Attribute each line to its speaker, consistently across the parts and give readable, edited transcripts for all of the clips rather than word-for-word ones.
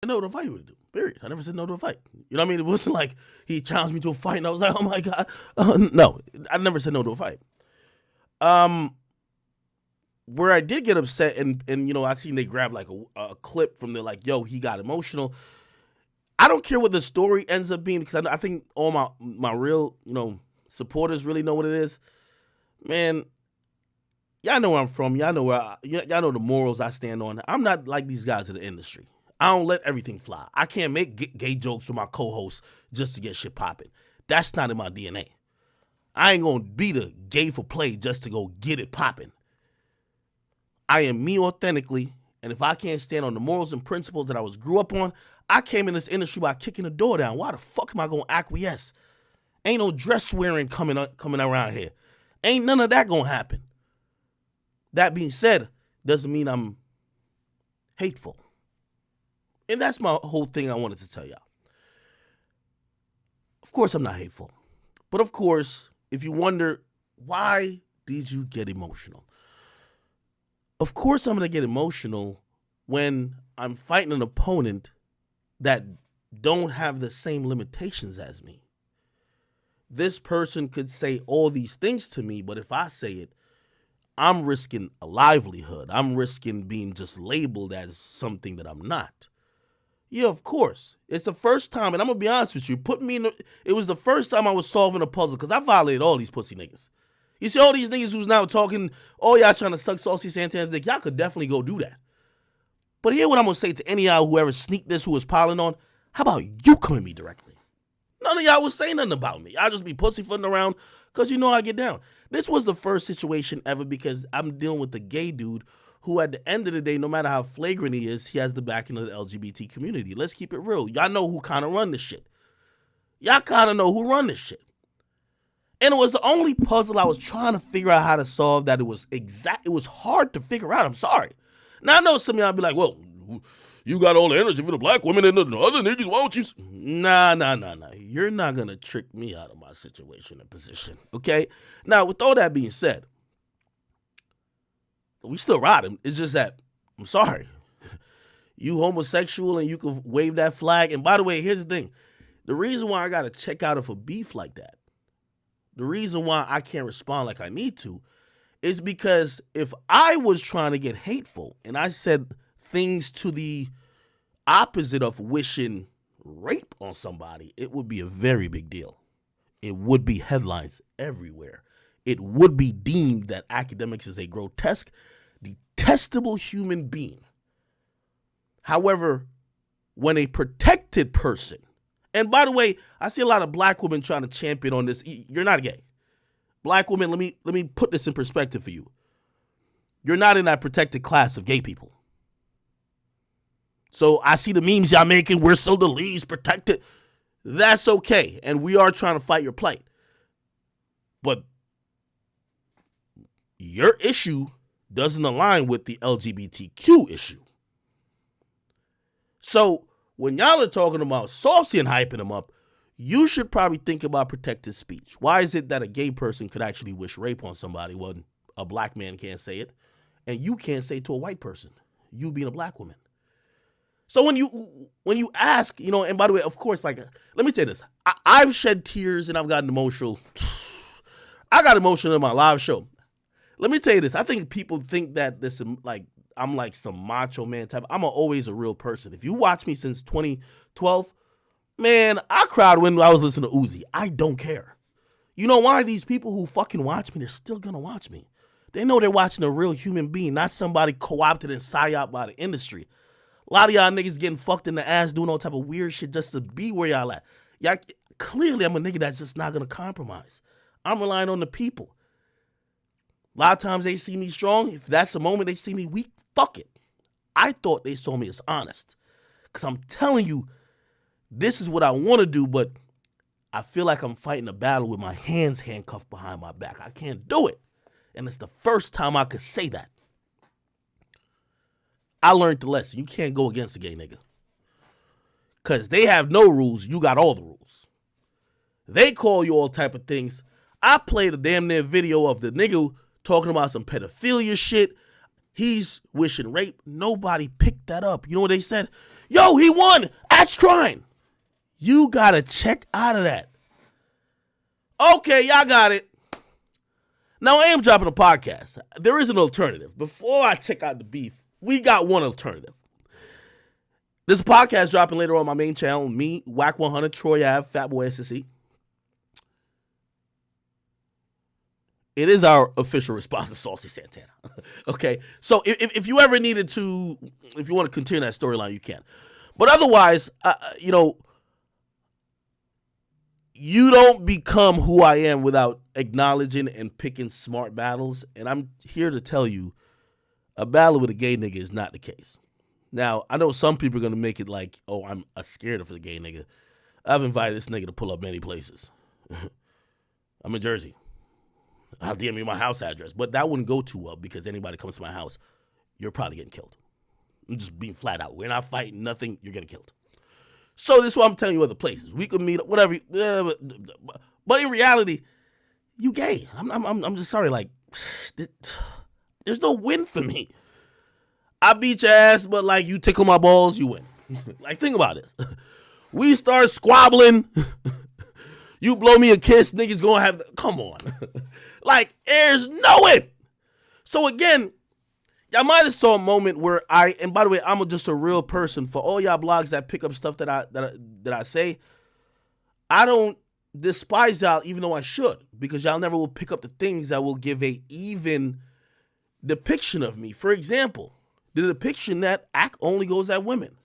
Speaker 1: no to a fight with a dude. Period. I never said no to a fight. You know what I mean? It wasn't like he challenged me to a fight and I was like, oh my God. No, I never said no to a fight. Where I did get upset and I seen they grab like a clip from there like, yo, he got emotional. I don't care what the story ends up being because I think all my real, supporters really know what it is. Man, y'all know where I'm from. Y'all know y'all know the morals I stand on. I'm not like these guys in the industry. I don't let everything fly. I can't make gay jokes with my co-hosts just to get shit popping. That's not in my DNA. I ain't gonna be the gay for play just to go get it popping. I am me authentically, and if I can't stand on the morals and principles that I grew up on, I came in this industry by kicking the door down. Why the fuck am I gonna acquiesce? Ain't no dress wearing coming around here. Ain't none of that gonna happen. That being said, doesn't mean I'm hateful. And that's my whole thing I wanted to tell y'all. Of course I'm not hateful. But of course, if you wonder, why did you get emotional? Of course I'm going to get emotional when I'm fighting an opponent that don't have the same limitations as me. This person could say all these things to me, but if I say it, I'm risking a livelihood. I'm risking being just labeled as something that I'm not. Yeah, of course. It's the first time, and I'm going to be honest with you, it was the first time I was solving a puzzle because I violated all these pussy niggas. You see all these niggas who's now talking, oh, y'all trying to suck Saucy Santana's dick. Y'all could definitely go do that. But here what I'm going to say to any of y'all who ever sneaked this, who was piling on, how about you come at me directly? None of y'all was saying nothing about me. I'll just be pussyfooting around because you know I get down. This was the first situation ever because I'm dealing with the gay dude who at the end of the day, no matter how flagrant he is, he has the backing of the LGBT community. Let's keep it real. Y'all know who kind of run this shit. Y'all kind of know who run this shit. And it was the only puzzle I was trying to figure out how to solve that it was hard to figure out. I'm sorry. Now I know some of y'all be like, well, you got all the energy for the black women and the other niggas, why don't you? Nah. You're not going to trick me out of my situation and position, okay? Now, with all that being said, we still ride him. It's just that, I'm sorry. You homosexual and you can wave that flag. And by the way, here's the thing. The reason why I got to check out of a beef like that, the reason why I can't respond like I need to, is because if I was trying to get hateful and I said things to the opposite of wishing rape on somebody, it would be a very big deal. It would be headlines everywhere. It would be deemed that Akademiks is a grotesque, detestable human being. However, when a protected person, and by the way, I see a lot of black women trying to champion on this. You're not gay. Black women, let me put this in perspective for you. You're not in that protected class of gay people. So I see the memes y'all making, we're so the least protected. That's okay. And we are trying to fight your plight. But your issue doesn't align with the LGBTQ issue. So when y'all are talking about Saucy and hyping him up, you should probably think about protected speech. Why is it that a gay person could actually wish rape on somebody when a black man can't say it, and you can't say it to a white person, you being a black woman? So when you ask, and by the way, of course, like, let me say this. I've shed tears and I've gotten emotional. I got emotional in my live show. Let me tell you this. I think people think that I'm like some macho man type. I'm always a real person. If you watch me since 2012, man, I cried when I was listening to Uzi. I don't care. You know why? These people who fucking watch me, they're still going to watch me. They know they're watching a real human being, not somebody co-opted and psyoped by the industry. A lot of y'all niggas getting fucked in the ass doing all type of weird shit just to be where y'all at. Y'all, clearly, I'm a nigga that's just not going to compromise. I'm relying on the people. A lot of times they see me strong. If that's the moment they see me weak, fuck it. I thought they saw me as honest. Because I'm telling you, this is what I want to do, but I feel like I'm fighting a battle with my hands handcuffed behind my back. I can't do it. And it's the first time I could say that. I learned the lesson. You can't go against a gay nigga. Because they have no rules. You got all the rules. They call you all type of things. I played a damn near video of the nigga talking about some pedophilia shit. He's wishing rape. Nobody picked that up. You know what they said? Yo, he won. Axe crying. You got to check out of that. Okay, y'all got it. Now, I am dropping a podcast. There is an alternative. Before I check out the beef, we got one alternative. There's a podcast dropping later on my main channel. Me, Whack 100, Troy Ave, Fatboy SSE. It is our official response to Saucy Santana. Okay, so if you ever needed to, if you want to continue that storyline, you can. But otherwise, you don't become who I am without acknowledging and picking smart battles. And I'm here to tell you, a battle with a gay nigga is not the case. Now, I know some people are going to make it like, oh, I'm scared of the gay nigga. I've invited this nigga to pull up many places. I'm in Jersey. I'll DM you my house address. But that wouldn't go too well because anybody comes to my house, you're probably getting killed. I'm just being flat out. We're not fighting nothing. You're getting killed. So this is what I'm telling you other places. We could meet up, whatever. But in reality, you gay. I'm just sorry. Like, there's no win for me. I beat your ass, but like you tickle my balls, you win. Like, think about this. We start squabbling. You blow me a kiss, niggas gonna have, come on. Like, there's no win. So again, y'all might have saw a moment where and by the way, I'm just a real person. For all y'all blogs that pick up stuff that I say, I don't despise y'all, even though I should, because y'all never will pick up the things that will give a even depiction of me. For example, the depiction that act only goes at women.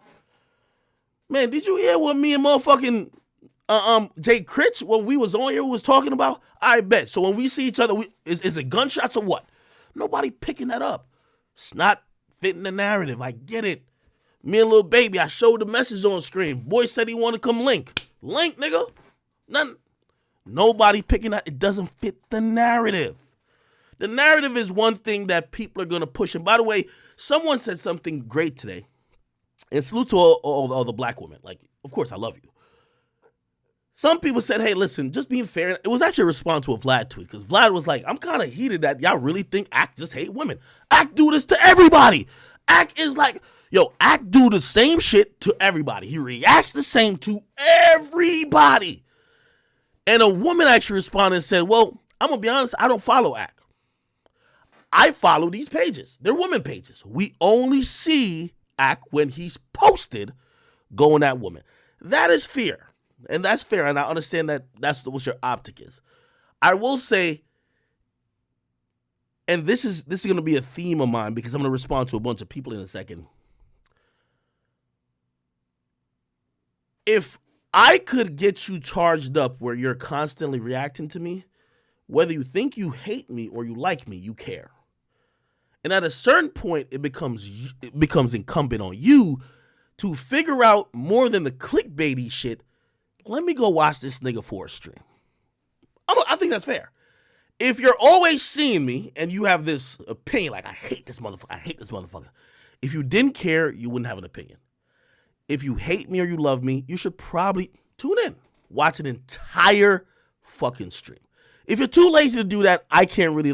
Speaker 1: Man, did you hear what me and motherfucking Jay Critch, when we was on here, was talking about? I bet. So when we see each other, is it gunshots or what? Nobody picking that up. It's not fitting the narrative. I get it. Me and Lil Baby, I showed the message on screen. Boy said he want to come link. Link, nigga. Nothing. Nobody picking that. It doesn't fit the narrative. The narrative is one thing that people are going to push. And by the way, someone said something great today. And salute to all the black women. Like, of course, I love you. Some people said, hey, listen, just being fair. It was actually a response to a Vlad tweet. Because Vlad was like, I'm kind of heated that y'all really think Act just hate women. Act do this to everybody. Act is like, yo, Act do the same shit to everybody. He reacts the same to everybody. And a woman actually responded and said, well, I'm going to be honest, I don't follow Act. I follow these pages. They're women pages. We only see Act when he's posted going at women. That is fair. And that's fair. And I understand that that's what your optic is. I will say, and this is going to be a theme of mine because I'm going to respond to a bunch of people in a second. If I could get you charged up where you're constantly reacting to me, whether you think you hate me or you like me, you care. And at a certain point, it becomes incumbent on you to figure out more than the clickbaity shit. Let me go watch this nigga for a stream. I think that's fair. If you're always seeing me and you have this opinion, like, I hate this motherfucker. If you didn't care, you wouldn't have an opinion. If you hate me or you love me, you should probably tune in. Watch an entire fucking stream. If you're too lazy to do that, I can't really,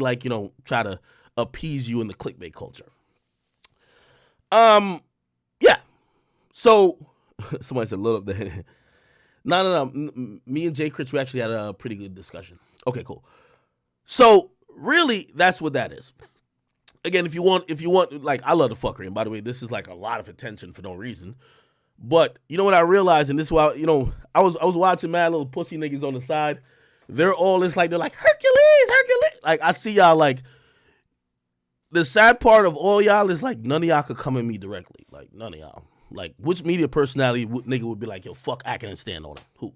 Speaker 1: try to appease you in the clickbait culture. Yeah. So, somebody said, load up the... No. Me and Jay Critch, we actually had a pretty good discussion. Okay, cool. So, really, that's what that is. Again, if you want, I love the fuckery. And by the way, this is like a lot of attention for no reason. But you know what I realized, and this is why, I was watching mad little pussy niggas on the side. They're like Hercules. Like, I see y'all, like, the sad part of all y'all is, like, none of y'all could come at me directly. Like, none of y'all. Like, which media personality nigga would be like, yo, fuck acting and stand on it? Who?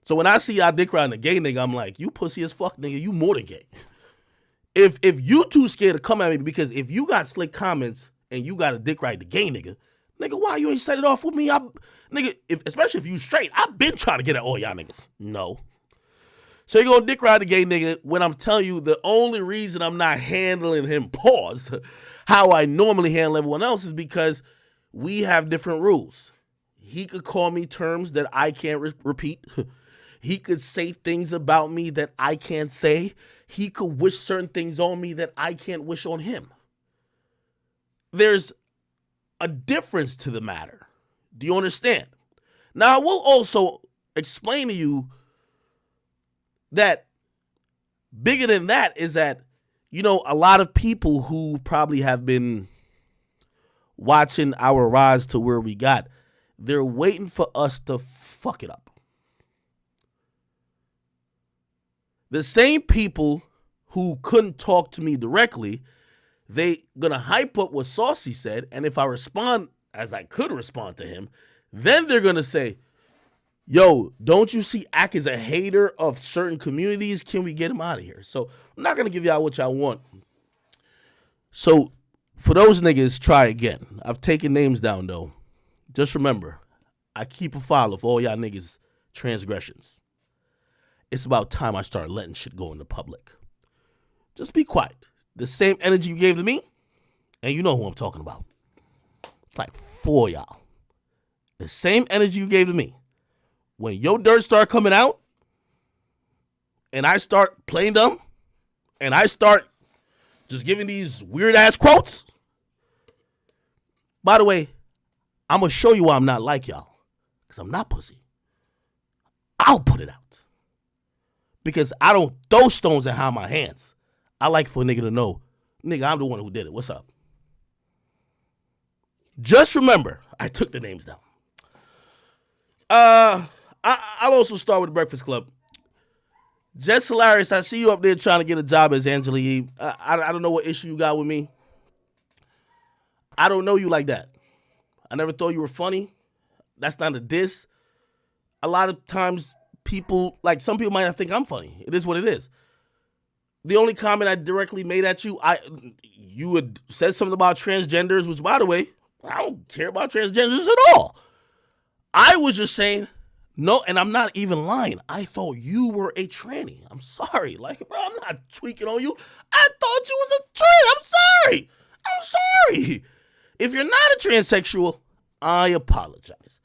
Speaker 1: So when I see y'all dick riding a gay nigga, I'm like, you pussy as fuck, nigga. You more than gay. If you too scared to come at me, because if you got slick comments and you got a dick ride the gay nigga, why you ain't set it off with me? Especially if you straight, I've been trying to get at all y'all niggas. No. So you're gonna dick ride the gay nigga when I'm telling you the only reason I'm not handling him, how I normally handle everyone else is because we have different rules. He could call me terms that I can't repeat. He could say things about me that I can't say. He could wish certain things on me that I can't wish on him. There's a difference to the matter. Do you understand? Now, I will also explain to you that bigger than that is that, a lot of people who probably have been watching our rise to where we got, they're waiting for us to fuck it up. The same people who couldn't talk to me directly, they gonna hype up what Saucy said, and if I respond as I could respond to him, then they're gonna say, yo, don't you see Ak is a hater of certain communities? Can we get him out of here? So I'm not gonna give y'all what y'all want. So for those niggas, try again. I've taken names down though. Just remember, I keep a file of all y'all niggas' transgressions. It's about time I start letting shit go in the public. Just be quiet. The same energy you gave to me, and you know who I'm talking about. It's like 4 y'all. The same energy you gave to me. When your dirt start coming out, and I start playing dumb, and I start just giving these weird-ass quotes. By the way, I'm going to show you why I'm not like y'all. Because I'm not pussy. I'll put it out. Because I don't throw stones and hide my hands. I like for a nigga to know, nigga, I'm the one who did it. What's up? Just remember, I took the names down. I'll also start with the Breakfast Club. Jess Hilarious, I see you up there trying to get a job as Angela Yee. I don't know what issue you got with me. I don't know you like that. I never thought you were funny. That's not a diss. A lot of times people, like some people might not think I'm funny. It is what it is. The only comment I directly made at you, you had said something about transgenders, which, by the way, I don't care about transgenders at all. I was just saying, no, and I'm not even lying. I thought you were a tranny. I'm sorry. Like, bro, I'm not tweaking on you. I thought you was a trans. I'm sorry. If you're not a transsexual, I apologize.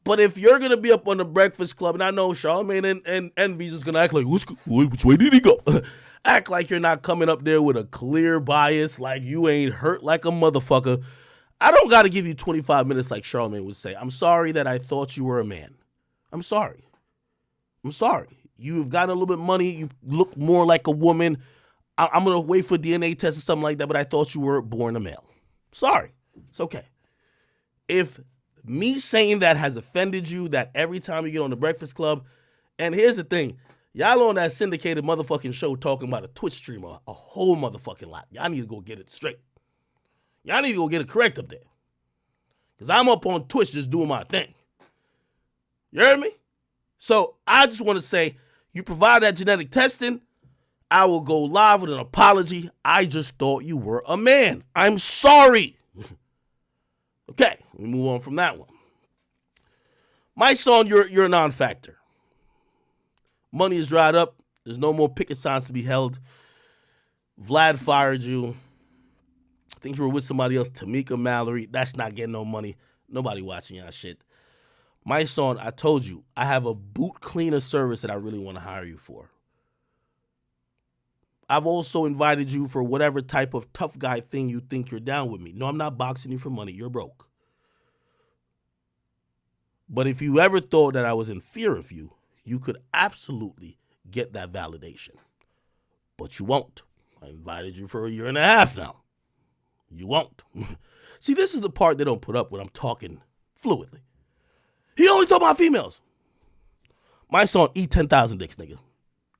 Speaker 1: But if you're going to be up on the Breakfast Club, and I know Charlamagne and Envy's is going to act like, which way did he go? Act like you're not coming up there with a clear bias, like you ain't hurt like a motherfucker. I don't got to give you 25 minutes like Charlamagne would say. I'm sorry that I thought you were a man. I'm sorry. You've gotten a little bit of money. You look more like a woman. I'm going to wait for a DNA test or something like that, but I thought you were born a male. Sorry. It's okay. If me saying that has offended you, that every time you get on the Breakfast Club, and here's the thing, y'all on that syndicated motherfucking show talking about a Twitch streamer a whole motherfucking lot. Y'all need to go get it straight. Y'all need to go get it correct up there. Because I'm up on Twitch just doing my thing. You heard me? So I just want to say, you provide that genetic testing, I will go live with an apology. I just thought you were a man. I'm sorry. Okay, we move on from that one. My son, you're a non-factor. Money is dried up. There's no more picket signs to be held. Vlad fired you. I think you were with somebody else, Tamika Mallory. That's not getting no money. Nobody watching y'all shit. My son, I told you, I have a boot cleaner service that I really want to hire you for. I've also invited you for whatever type of tough guy thing you think you're down with me. No, I'm not boxing you for money. You're broke. But if you ever thought that I was in fear of you, you could absolutely get that validation. But you won't. I invited you for 1.5 years now. You won't. See, this is the part they don't put up when I'm talking fluidly. He only talking about females. My son eat 10,000 dicks, nigga.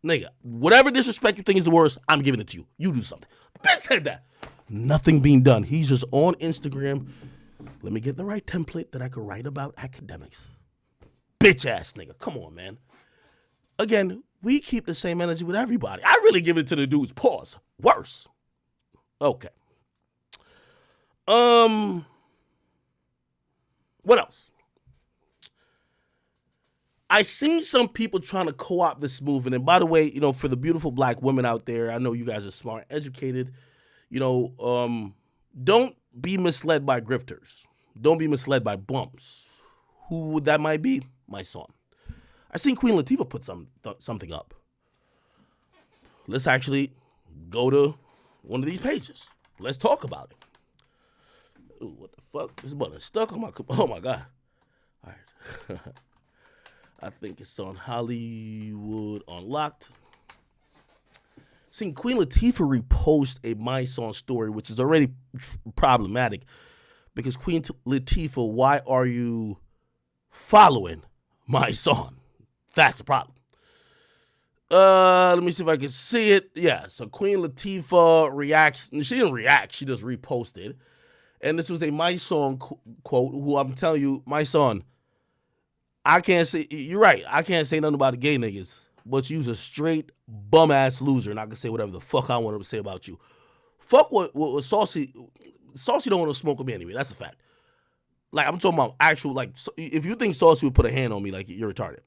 Speaker 1: Nigga, whatever disrespect you think is the worst, I'm giving it to you. You do something. Ben said that. Nothing being done. He's just on Instagram. Let me get the right template that I could write about Akademiks. Bitch ass nigga. Come on, man. Again, we keep the same energy with everybody. I really give it to the dudes. Pause. Worse. Okay. What else? I seen some people trying to co-opt this movement. And by the way, for the beautiful black women out there, I know you guys are smart, educated. Don't be misled by grifters. Don't be misled by bumps. Who that might be? My son. I seen Queen Latifah put something up. Let's actually go to one of these pages. Let's talk about it. Ooh, what the fuck? This button is stuck on my. Oh my god! All right. I think it's on Hollywood Unlocked. Seeing Queen Latifah repost a My Song story, which is already problematic because Queen Latifah, why are you following My Song? That's the problem. Let me see if I can see it. Yeah, so Queen Latifah reacts. She didn't react. She just reposted. And this was a My Song quote, who I'm telling you, My Song, I can't say, you're right, I can't say nothing about the gay niggas, but you's a straight bum-ass loser, and I can say whatever the fuck I want to say about you. Fuck what Saucy don't want to smoke with me anyway, that's a fact. Like, I'm talking about actual, like, if you think Saucy would put a hand on me, like, you're retarded.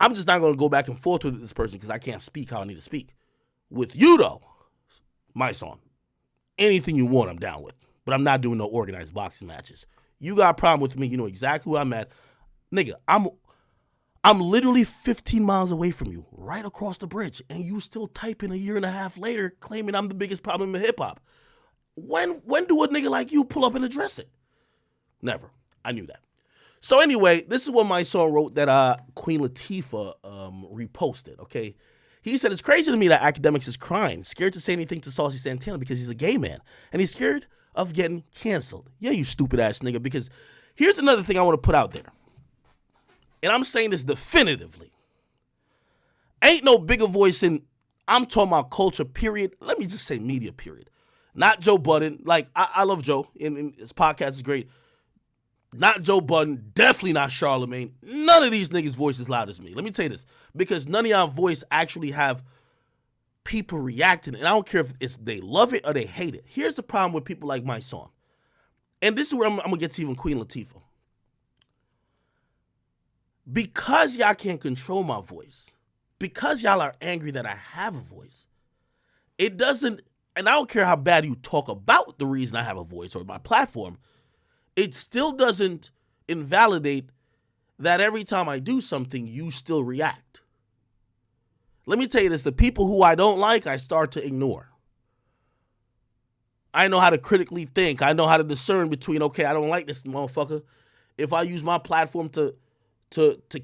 Speaker 1: I'm just not going to go back and forth with this person because I can't speak how I need to speak. With you, though, My Song, anything you want, I'm down with. But I'm not doing no organized boxing matches. You got a problem with me, you know exactly where I'm at. Nigga, I'm literally 15 miles away from you, right across the bridge, and you still typing a year and a half later claiming I'm the biggest problem in hip-hop. When do a nigga like you pull up and address it? Never. I knew that. So anyway, this is what My Song wrote that Queen Latifah reposted, okay? He said, it's crazy to me that Akademiks is crying, scared to say anything to Saucy Santana because he's a gay man, and he's scared of getting canceled. Yeah, you stupid ass nigga, because here's another thing I want to put out there. And I'm saying this definitively. Ain't no bigger voice in, I'm talking about culture, period. Let me just say media, period. Not Joe Budden. Like, I love Joe, and his podcast is great. Not Joe Budden, definitely not Charlemagne. None of these niggas' voice is loud as me. Let me tell you this, because none of y'all voice actually have people reacting, and I don't care if it's they love it or they hate it. Here's the problem with people like My Song, and this is where I'm gonna get to even Queen Latifah. Because y'all can't control my voice, because y'all are angry that I have a voice, it doesn't, and I don't care how bad you talk about the reason I have a voice or my platform, it still doesn't invalidate that every time I do something, you still react. Let me tell you this, the people who I don't like, I start to ignore. I know how to critically think. I know how to discern between, okay, I don't like this motherfucker. If I use my platform to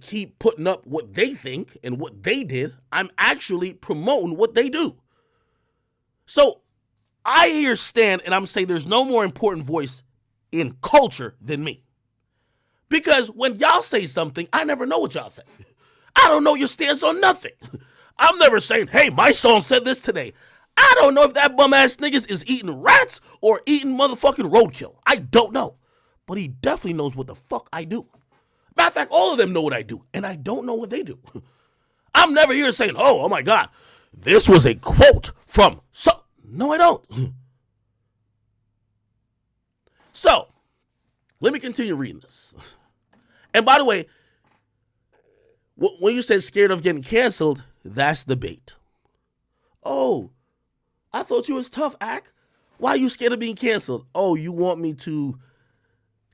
Speaker 1: keep putting up what they think and what they did, I'm actually promoting what they do. So I here stand and I'm saying there's no more important voice in culture than me. Because when y'all say something, I never know what y'all say. I don't know your stance on nothing. I'm never saying, hey, My Song said this today. I don't know if that bum ass niggas is eating rats or eating motherfucking roadkill. I don't know. But he definitely knows what the fuck I do. Matter of fact, all of them know what I do, and I don't know what they do. I'm never here saying, oh my God, this was a quote from so. No, I don't. So, let me continue reading this. And by the way, when you said scared of getting canceled, that's the bait. Oh, I thought you was tough, Ak. Why are you scared of being canceled? Oh, you want me to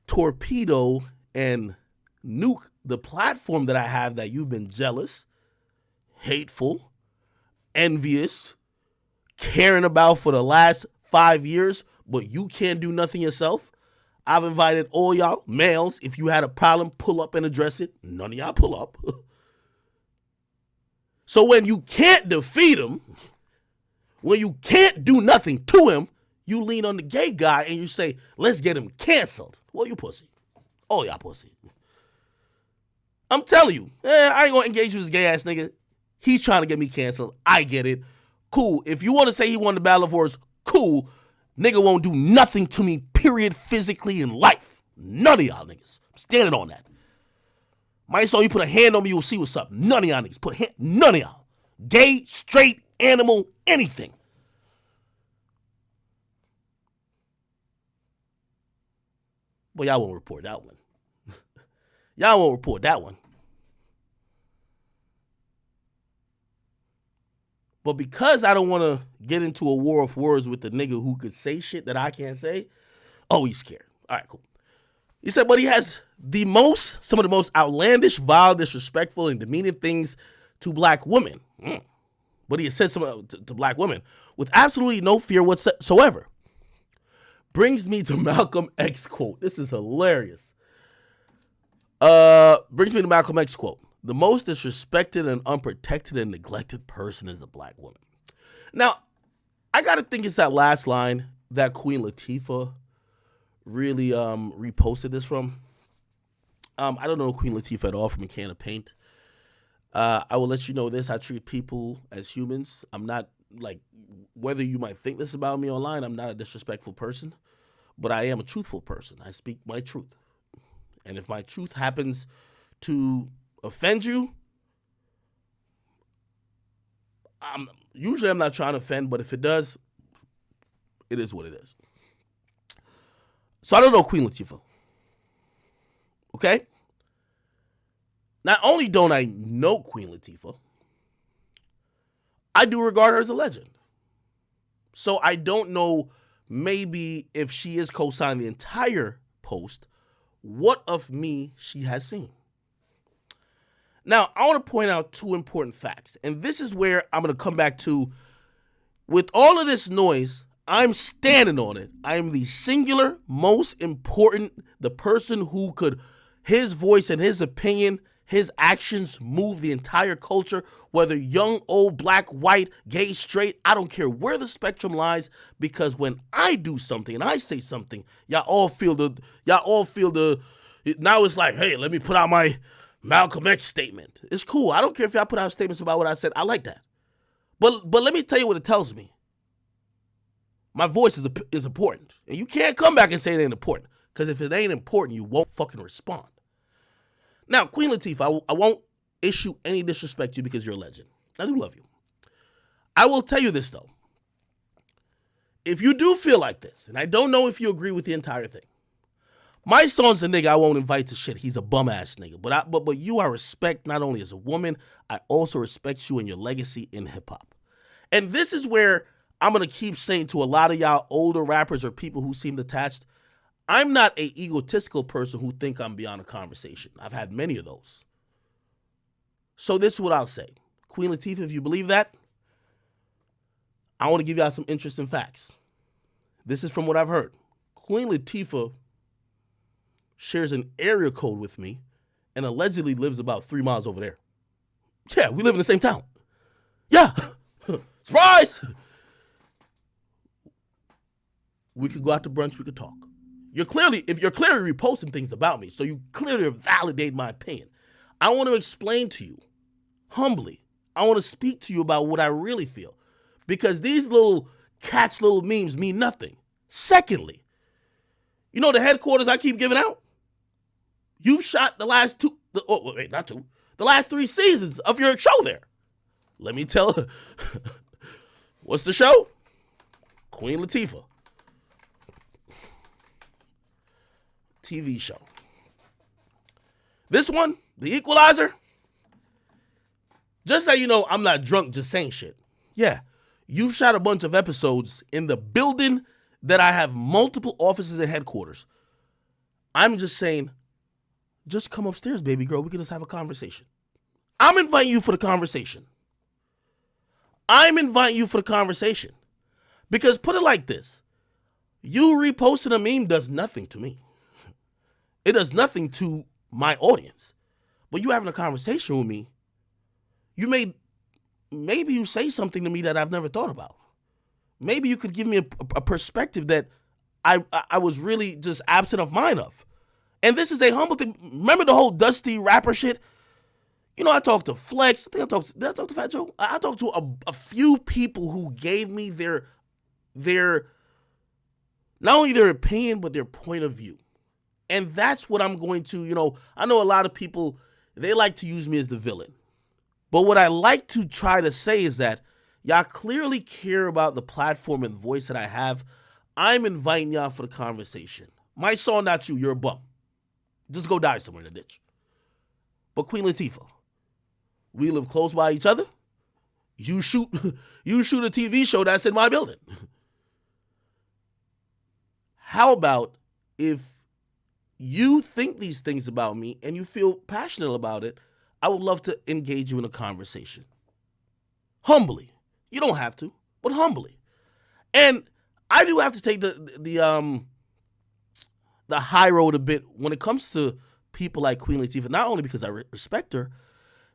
Speaker 1: torpedo and nuke the platform that I have that you've been jealous, hateful, envious, caring about for the last 5 years, but you can't do nothing yourself? I've invited all y'all males. If you had a problem, pull up and address it. None of y'all pull up. So when you can't defeat him, when you can't do nothing to him, you lean on the gay guy and you say, let's get him canceled. Well, you pussy. All y'all pussy. I'm telling you, I ain't gonna engage with this gay ass nigga. He's trying to get me canceled. I get it. Cool. If you want to say he won the Battle of Words, cool. Nigga won't do nothing to me, period, physically in life. None of y'all niggas. I'm standing on that. My Song, you put a hand on me, you'll see what's up. None of y'all niggas. None of y'all. Gay, straight, animal, anything. Well, y'all won't report that one. Y'all won't report that one. But because I don't want to get into a war of words with the nigga who could say shit that I can't say, oh, he's scared. All right, cool. He said, but he has some of the most outlandish, vile, disrespectful, and demeaning things to black women. But he has said some to black women with absolutely no fear whatsoever. Brings me to Malcolm X quote. This is hilarious. Brings me to Malcolm X quote. The most disrespected and unprotected and neglected person is a black woman. Now, I gotta think it's that last line that Queen Latifah really reposted this from. I don't know Queen Latifah at all from a can of paint. I will let you know this. I treat people as humans. I'm not like, whether you might think this about me online, I'm not a disrespectful person, but I am a truthful person. I speak my truth. And if my truth happens to offend you, I'm not trying to offend, but if it does, it is what it is. So I don't know Queen Latifah. Okay? Not only don't I know Queen Latifah, I do regard her as a legend. So I don't know, maybe if she is co-signing the entire post, what of me she has seen. Now, I want to point out two important facts. And this is where I'm going to come back to, with all of this noise, I'm standing on it. I am the singular most important, the person who could, his voice and his opinion, his actions move the entire culture, whether young, old, black, white, gay, straight, I don't care where the spectrum lies, because when I do something and I say something, y'all all feel the, now it's like, hey, let me put out my Malcolm X statement. It's cool. I don't care if y'all put out statements about what I said. I like that. But let me tell you what it tells me. My voice is important. And you can't come back and say it ain't important, because if it ain't important, you won't fucking respond. Now, Queen Latifah, I won't issue any disrespect to you because you're a legend. I do love you. I will tell you this, though. If you do feel like this, and I don't know if you agree with the entire thing, my son's a nigga I won't invite to shit. He's a bum-ass nigga. But you I respect not only as a woman, I also respect you and your legacy in hip-hop. And this is where I'm going to keep saying to a lot of y'all older rappers or people who seem detached, I'm not an egotistical person who think I'm beyond a conversation. I've had many of those. So this is what I'll say. Queen Latifah, if you believe that, I want to give y'all some interesting facts. This is from what I've heard. Queen Latifah shares an area code with me and allegedly lives about 3 miles over there. Yeah, we live in the same town. Yeah. Surprise! We could go out to brunch, we could talk. If you're clearly reposting things about me, so you clearly validate my opinion. I want to explain to you, humbly, I want to speak to you about what I really feel. Because these little little memes mean nothing. Secondly, you know the headquarters I keep giving out? You've shot the last the last 3 seasons of your show there. Let me tell her. What's the show? Queen Latifah. TV show. This one, The Equalizer, just so you know, I'm not drunk just saying shit. Yeah, you've shot a bunch of episodes in the building that I have multiple offices and headquarters. I'm just saying, just come upstairs, baby girl. We can just have a conversation. I'm inviting you for the conversation. Because put it like this. You reposting a meme does nothing to me. It does nothing to my audience. But you having a conversation with me, maybe you say something to me that I've never thought about. Maybe you could give me a perspective that I was really just absent of mind of. And this is a humble thing. Remember the whole Dusty rapper shit? You know, I talked to Flex. Did I talk to Fat Joe? I talked to a few people who gave me their not only their opinion, but their point of view. And that's what I'm going to, I know a lot of people, they like to use me as the villain. But what I like to try to say is that y'all clearly care about the platform and voice that I have. I'm inviting y'all for the conversation. My song, not you. You're a bum. Just go die somewhere in the ditch. But Queen Latifah, we live close by each other. You shoot a TV show that's in my building. How about if you think these things about me and you feel passionate about it, I would love to engage you in a conversation. Humbly. You don't have to, but humbly. And I do have to take the high road a bit when it comes to people like Queen Latifah. Not only because I respect her,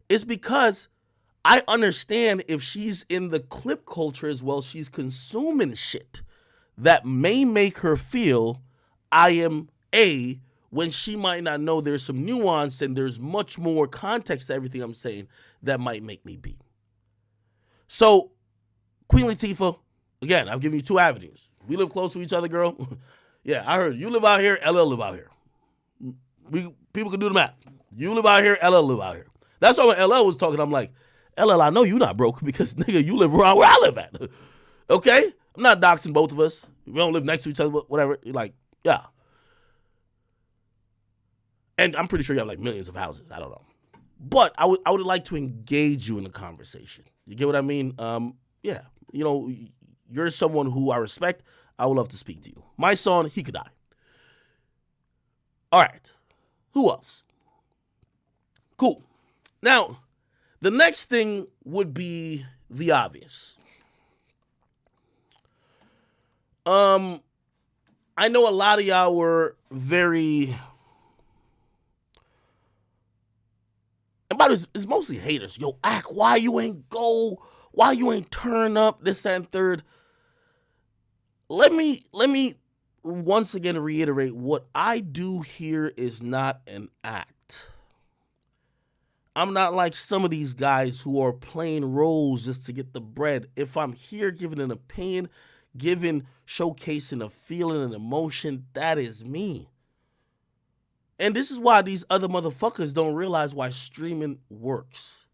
Speaker 1: it's because I understand if she's in the clip culture as well, she's consuming shit that may make her feel I am A, when she might not know there's some nuance and there's much more context to everything I'm saying that might make me B. So, Queen Latifah, again, I've given you two avenues. We live close to each other, girl. Yeah, I heard you live out here, LL live out here. People can do the math. You live out here, LL live out here. That's why when LL was talking, I'm like, LL, I know you not broke because, nigga, you live around where I live at. Okay? I'm not doxing both of us. We don't live next to each other, whatever. You're like, yeah. And I'm pretty sure you have like millions of houses. I don't know. But I would like to engage you in the conversation. You get what I mean? Yeah. You know, you're someone who I respect. I would love to speak to you. My son, he could die. All right. Who else? Cool. Now, the next thing would be the obvious. I know a lot of y'all were very, and by this, it's mostly haters. Yo, Ak, why you ain't go? Why you ain't turn up? This and third. Let me once again reiterate, what I do here is not an act. I'm not like some of these guys who are playing roles just to get the bread. If I'm here giving an opinion, showcasing a feeling and emotion, that is me. And this is why these other motherfuckers don't realize why streaming works.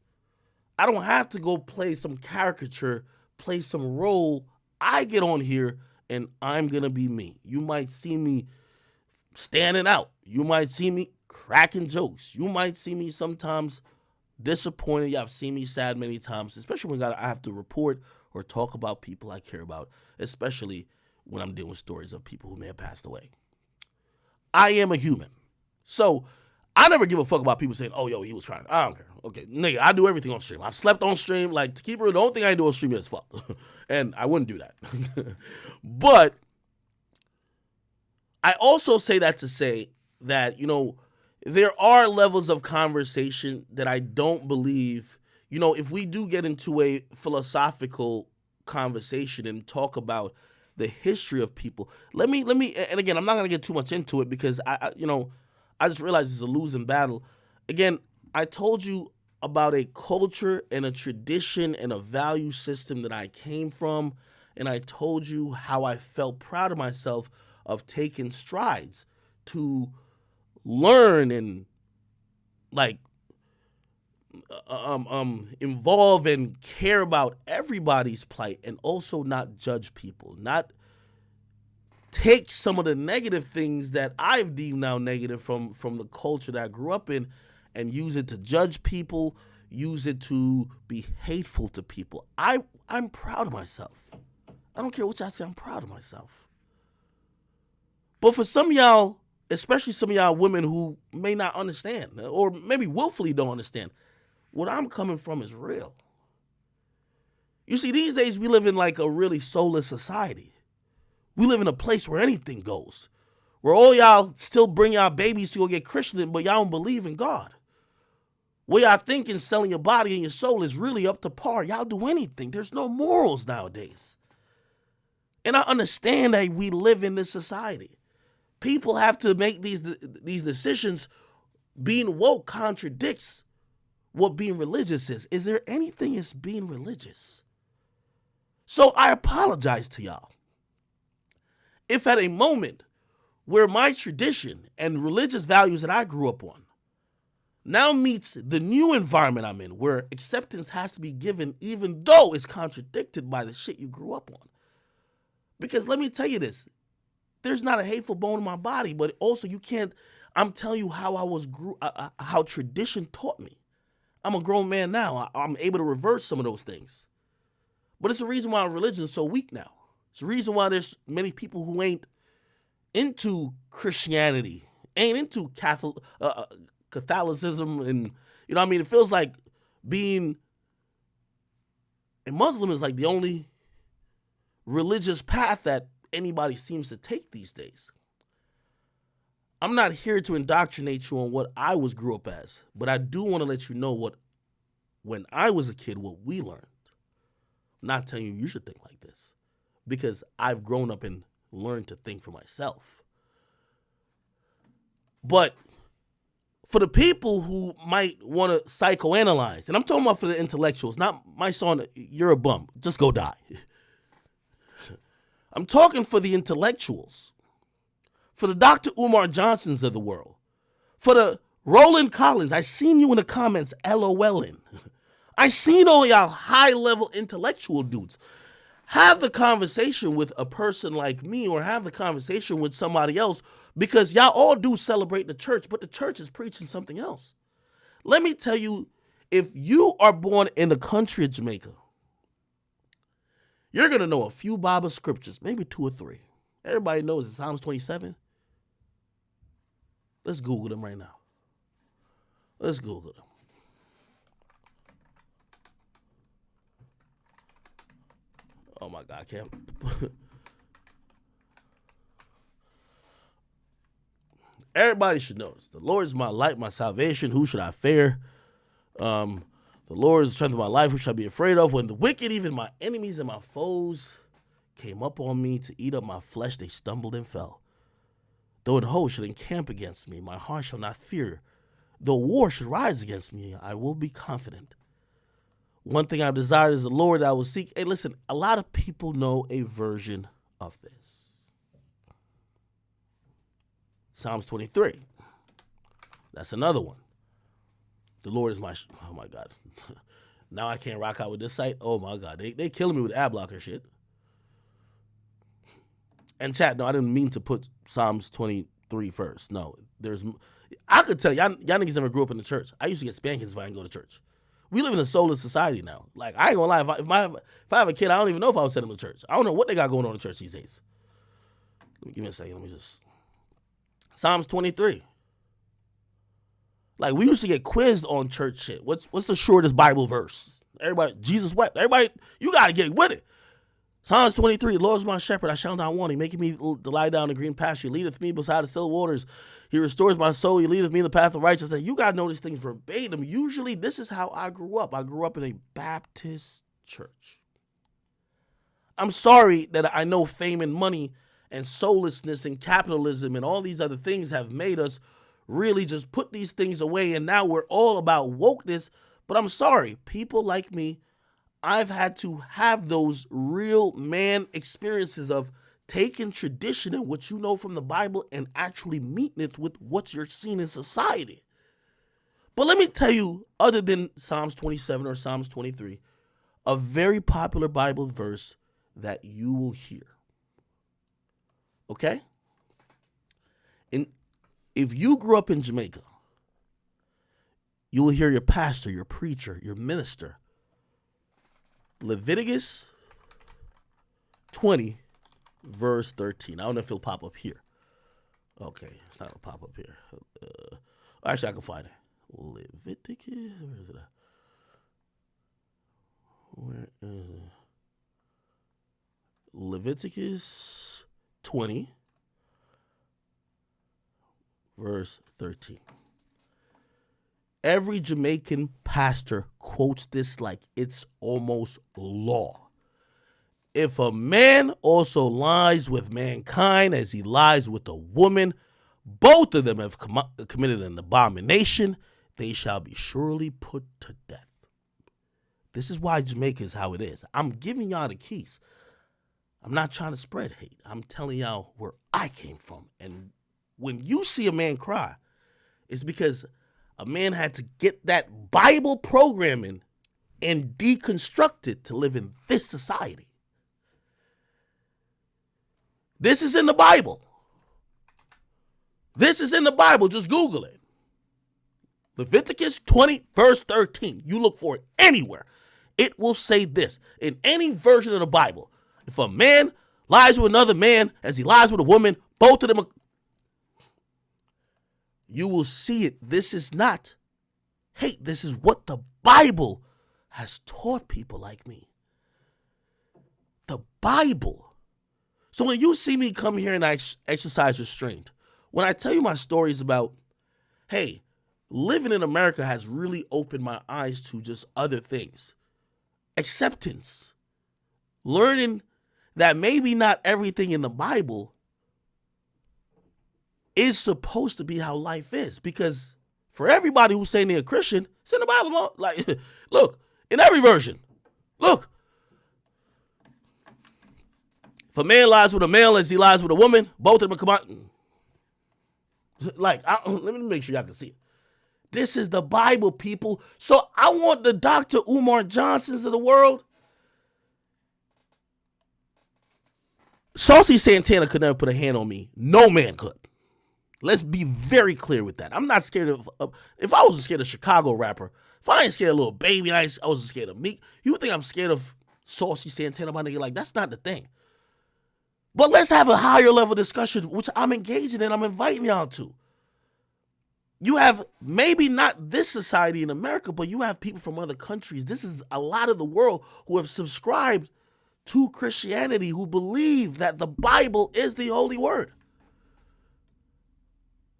Speaker 1: I don't have to go play some caricature, play some role. I get on here and I'm going to be me. You might see me standing out. You might see me cracking jokes. You might see me sometimes disappointed. Y'all have seen me sad many times, especially when I have to report or talk about people I care about, especially when I'm dealing with stories of people who may have passed away. I am a human. So I never give a fuck about people saying, oh, yo, he was trying. I don't care. Okay, nigga, I do everything on stream. I've slept on stream. Like, to keep it real, the only thing I do on stream is fuck. And I wouldn't do that. But I also say that to say that, you know, there are levels of conversation that I don't believe, you know, if we do get into a philosophical conversation and talk about the history of people, let me, and again, I'm not going to get too much into it because I just realized it's a losing battle. Again, I told you about a culture and a tradition and a value system that I came from, and I told you how I felt proud of myself of taking strides to learn and like involve and care about everybody's plight and also not judge people, not take some of the negative things that I've deemed now negative from the culture that I grew up in and use it to judge people, use it to be hateful to people. I'm proud of myself. I don't care what y'all say, I'm proud of myself. But for some of y'all, especially some of y'all women who may not understand or maybe willfully don't understand, what I'm coming from is real. You see, these days we live in like a really soulless society. We live in a place where anything goes, where all y'all still bring y'all babies to go get Christian, but y'all don't believe in God. What y'all thinking selling your body and your soul is really up to par. Y'all do anything. There's no morals nowadays. And I understand that we live in this society. People have to make these decisions. Being woke contradicts what being religious is. Is there anything as being religious? So I apologize to y'all. If at a moment where my tradition and religious values that I grew up on now meets the new environment I'm in, where acceptance has to be given even though it's contradicted by the shit you grew up on. Because let me tell you this, there's not a hateful bone in my body, but also you can't, I'm telling you how how tradition taught me. I'm a grown man now. I'm able to reverse some of those things. But it's the reason why religion is so weak now. It's the reason why there's many people who ain't into Christianity, ain't into Catholicism, and you know what I mean? It feels like being a Muslim is like the only religious path that anybody seems to take these days. I'm not here to indoctrinate you on what I grew up as, but I do want to let you know what, when I was a kid, what we learned. I'm not telling you should think like this, because I've grown up and learned to think for myself. But for the people who might want to psychoanalyze, and I'm talking about for the intellectuals, not my son, you're a bum, just go die. I'm talking for the intellectuals, for the Dr. Umar Johnsons of the world, for the Roland Collins. I seen you in the comments LOLing. I seen all y'all high-level intellectual dudes. Have the conversation with a person like me, or have the conversation with somebody else, because y'all all do celebrate the church, but the church is preaching something else. Let me tell you, if you are born in the country of Jamaica, you're going to know a few Bible scriptures, maybe 2 or 3. Everybody knows it's Psalms 27. Let's Google them right now. Let's Google them. Oh my God, I can't. Everybody should know this. The Lord is my light, my salvation. Who should I fear? The Lord is the strength of my life. Who should I be afraid of? When the wicked, even my enemies and my foes, came up on me to eat up my flesh, they stumbled and fell. Though an host should encamp against me, my heart shall not fear. Though war should rise against me, I will be confident. One thing I've desired is the Lord I will seek. Hey, listen, a lot of people know a version of this. Psalms 23. That's another one. The Lord is my... Oh, my God. Now I can't rock out with this site. Oh, my God. They killing me with ad blocker shit. And chat, no, I didn't mean to put Psalms 23 first. No, I could tell y'all niggas never grew up in the church. I used to get spankings if I didn't go to church. We live in a soulless society now. Like, I ain't gonna lie, if I have a kid, I don't even know if I would send him to church. I don't know what they got going on in church these days. Give me a second. Let me just... Psalms 23. Like, we used to get quizzed on church shit. What's the shortest Bible verse? Everybody, Jesus wept. Everybody, you gotta get with it. Psalms 23, the Lord is my shepherd, I shall not want. He maketh me to lie down in green pasture. He leadeth me beside the still waters. He restores my soul. He leadeth me in the path of righteousness. You got to know these things verbatim. Usually, this is how I grew up. I grew up in a Baptist church. I'm sorry that I know fame and money and soullessness and capitalism and all these other things have made us really just put these things away, and now we're all about wokeness. But I'm sorry, people like me, I've had to have those real man experiences of taking tradition and what you know from the Bible and actually meeting it with what you're seeing in society. But let me tell you, other than Psalms 27 or Psalms 23, a very popular Bible verse that you will hear. Okay? And if you grew up in Jamaica, you will hear your pastor, your preacher, your minister, Leviticus 20, verse 13. I don't know if it'll pop up here. Okay, it's not going to pop up here. Actually, I can find it. Leviticus, where is it at? Where is it? Leviticus 20, verse 13. Every Jamaican pastor quotes this like it's almost law. If a man also lies with mankind as he lies with a woman, both of them have committed an abomination. They shall be surely put to death. This is why Jamaica is how it is. I'm giving y'all the keys. I'm not trying to spread hate. I'm telling y'all where I came from. And when you see a man cry, it's because a man had to get that Bible programming and deconstruct it to live in this society. This is in the Bible. This is in the Bible. Just Google it. Leviticus 20, verse 13. You look for it anywhere. It will say this in any version of the Bible. If a man lies with another man as he lies with a woman, both of them are... You will see it. This is not hate. This is what the Bible has taught people like me. The Bible. So when you see me come here and I exercise restraint, when I tell you my stories about, hey, living in America has really opened my eyes to just other things. Acceptance. Learning that maybe not everything in the Bible is supposed to be how life is. Because for everybody who's saying they're a Christian, it's in the Bible. Like, look, in every version. Look. If a man lies with a male as he lies with a woman, both of them come out. Like, let me make sure y'all can see it. This is the Bible, people. So I want the Dr. Umar Johnsons of the world. Saucy Santana could never put a hand on me. No man could. Let's be very clear with that. I'm not scared of, if I wasn't scared of Chicago rapper, if I ain't scared of Lil Baby, I wasn't scared of Meek, you would think I'm scared of Saucy Santana, my nigga. Like, that's not the thing. But let's have a higher level discussion, which I'm engaging in, I'm inviting y'all to. You have maybe not this society in America, but you have people from other countries. This is a lot of the world who have subscribed to Christianity, who believe that the Bible is the holy word.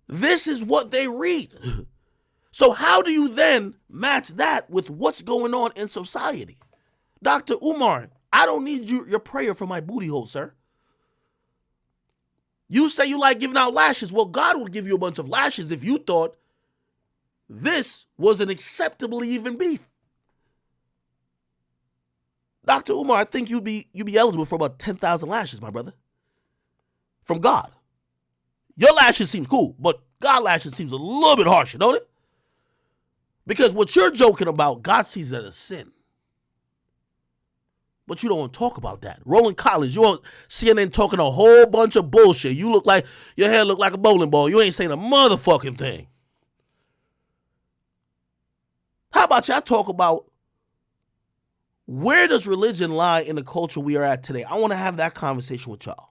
Speaker 1: This is what they read. So how do you then match that with what's going on in society? Dr. Umar, I don't need your prayer for my booty hole, sir. You say you like giving out lashes. Well, God would give you a bunch of lashes if you thought this was an acceptable even beef. Dr. Umar, I think you'd be eligible for about 10,000 lashes, my brother. From God. Your lashes seem cool, but God lashes seems a little bit harsher, don't it? Because what you're joking about, God sees that as sin. But you don't want to talk about that. Roland Collins, you on CNN talking a whole bunch of bullshit. You look like, your hair look like a bowling ball. You ain't saying a motherfucking thing. How about y'all talk about where does religion lie in the culture we are at today? I want to have that conversation with y'all.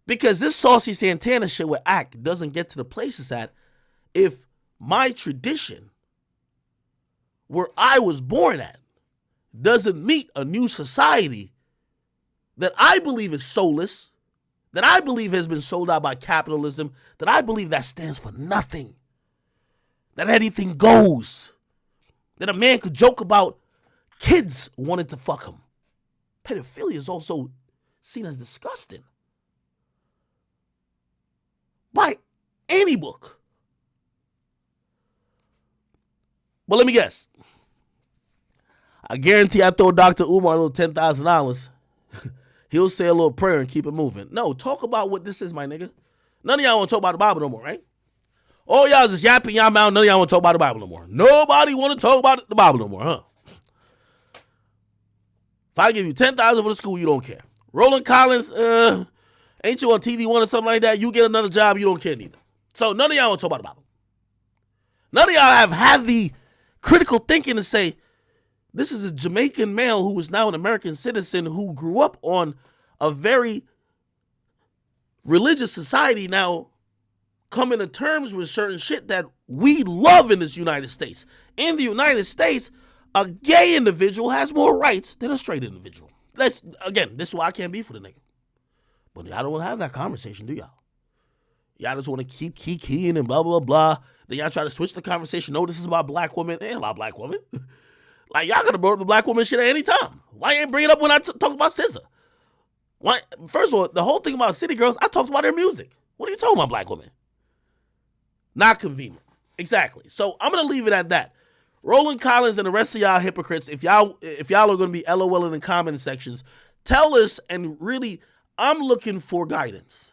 Speaker 1: Because this Saucy Santana shit with ACT doesn't get to the place it's at if my tradition, where I was born at, doesn't meet a new society that I believe is soulless, that I believe has been sold out by capitalism, that I believe that stands for nothing, that anything goes, that a man could joke about kids wanting to fuck him. Pedophilia is also seen as disgusting by any book. But let me guess. I guarantee I throw Dr. Umar a little $10,000. He'll say a little prayer and keep it moving. No, talk about what this is, my nigga. None of y'all want to talk about the Bible no more, right? All y'all is just yapping y'all mouth. None of y'all want to talk about the Bible no more. Nobody want to talk about the Bible no more, huh? If I give you $10,000 for the school, you don't care. Roland Collins, ain't you on TV One or something like that? You get another job, you don't care neither. So none of y'all want to talk about the Bible. None of y'all have had the critical thinking to say, this is a Jamaican male who is now an American citizen who grew up on a very religious society, now coming to terms with certain shit that we love in this United States. In the United States, a gay individual has more rights than a straight individual. This is why I can't be for the nigga. But y'all don't want to have that conversation, do y'all? Y'all just want to keep keying and blah, blah, blah. Then y'all try to switch the conversation. No, this is about black women. It ain't about black women. Like, y'all could have brought up the black woman shit at any time. Why you ain't bring it up when I talk about SZA? Why? First of all, the whole thing about City Girls, I talked about their music. What are you talking about, black women? Not convenient. Exactly. So I'm going to leave it at that. Roland Collins and the rest of y'all hypocrites, if y'all are going to be LOL in comment sections, tell us, and really, I'm looking for guidance.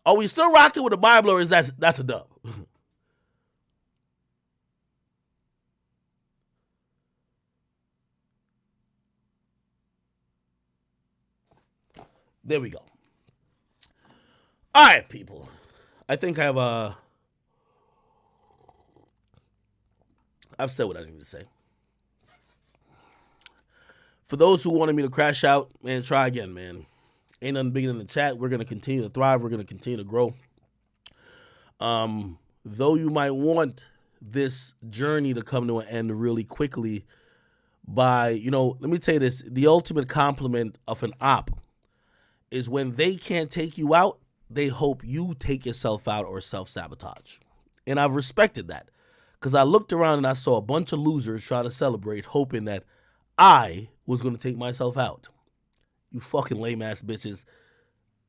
Speaker 1: Are we still rocking with the Bible, or is that's a dub? There we go. All right, people. I think I've said what I need to say. For those who wanted me to crash out, man, try again, man. Ain't nothing bigger than the chat. We're going to continue to thrive. We're going to continue to grow. Though you might want this journey to come to an end really quickly, by, let me tell you this, the ultimate compliment of an op is when they can't take you out, they hope you take yourself out or self-sabotage. And I've respected that because I looked around and I saw a bunch of losers trying to celebrate, hoping that I was going to take myself out. You fucking lame-ass bitches,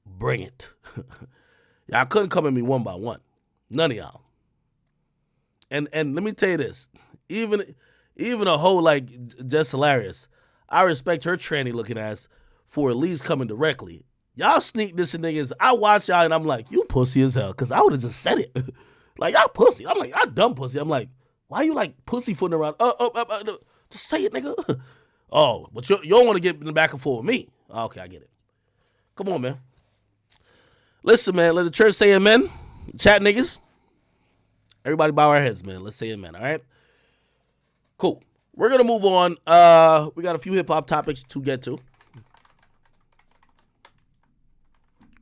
Speaker 1: bring it. Y'all couldn't come at me one by one. None of y'all. And let me tell you this, even a hoe like Jess Hilarious, I respect her tranny looking ass for at least coming directly. Y'all sneak this and niggas, I watch y'all and I'm like, you pussy as hell, because I would have just said it. Like, y'all pussy. I'm like, y'all dumb pussy. I'm like, why you like pussyfooting around? Just say it, nigga. Oh, but you don't want to get in the back and forth with me. Okay, I get it. Come on, man. Listen, man, let the church say amen. Chat niggas. Everybody bow our heads, man. Let's say amen, all right? Cool. We're going to move on. We got a few hip-hop topics to get to.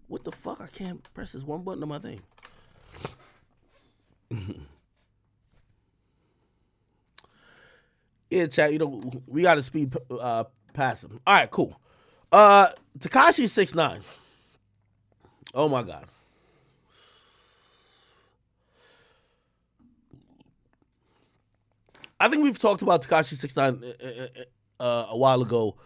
Speaker 1: What the fuck? I can't press this one button on my thing. Yeah, chat, we got to speed past him. All right, cool. Tekashi 6ix9ine. Oh, my God. I think we've talked about Tekashi 6ix9ine a while ago.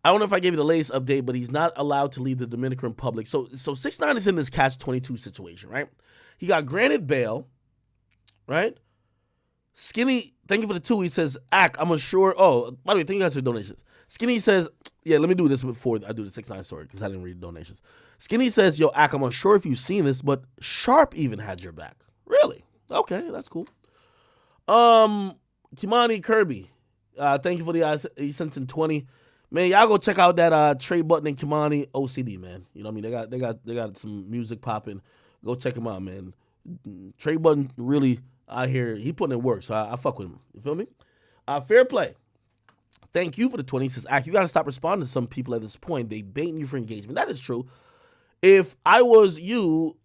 Speaker 1: I don't know if I gave you the latest update, but he's not allowed to leave the Dominican Republic. So 6ix9ine is in this catch-22 situation, right? He got granted bail, right? Skinny, thank you for the 2. He says, I'm unsure. Oh, by the way, thank you guys for donations. Skinny says, yeah, let me do this before I do the 6ix9ine story because I didn't read the donations. Skinny says, yo, I'm unsure if you've seen this, but Sharp even had your back. Really? Okay, that's cool. Kimani Kirby, thank you for the he sent in 20. Man, y'all go check out that Trey Button and Kimani OCD, man. You know what I mean? They got some music popping. Go check him out, man. Trey Button really out here, he putting in work, so I fuck with him. You feel me? Fair play. Thank you for the 20. He says, you got to stop responding to some people at this point. They baiting you for engagement. That is true. If I was you,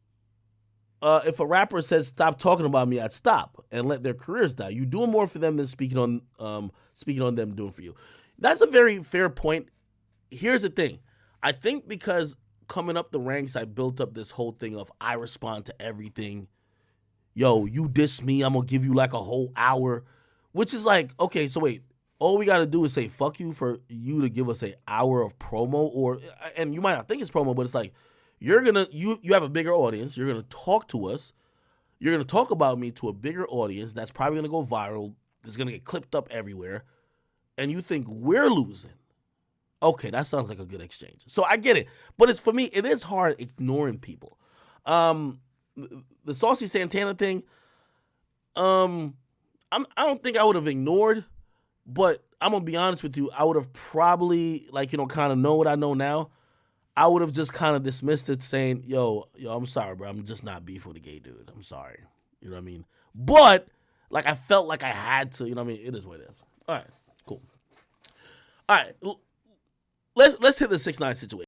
Speaker 1: if a rapper says stop talking about me, I'd stop and let their careers die. You doing more for them than speaking on them doing for you. That's a very fair point. Here's the thing. I think because coming up the ranks, I built up this whole thing of I respond to everything. Yo, you diss me, I'm going to give you like a whole hour. Which is like, okay, so wait. All we got to do is say fuck you for you to give us an hour of promo. And you might not think it's promo, but it's like, you have a bigger audience. You're going to talk to us. You're going to talk about me to a bigger audience. That's probably going to go viral. It's going to get clipped up everywhere. And you think we're losing. Okay, that sounds like a good exchange. So I get it. But for me, it is hard ignoring people. The Saucy Santana thing, I don't think I would have ignored, but I'm going to be honest with you. I would have probably, kind of know what I know now. I would have just kind of dismissed it saying, yo, I'm sorry, bro. I'm just not beef with a gay dude. I'm sorry. You know what I mean? But, I felt like I had to. You know what I mean? It is what it is. All right, cool. All right, let's hit the 6ix9ine situation.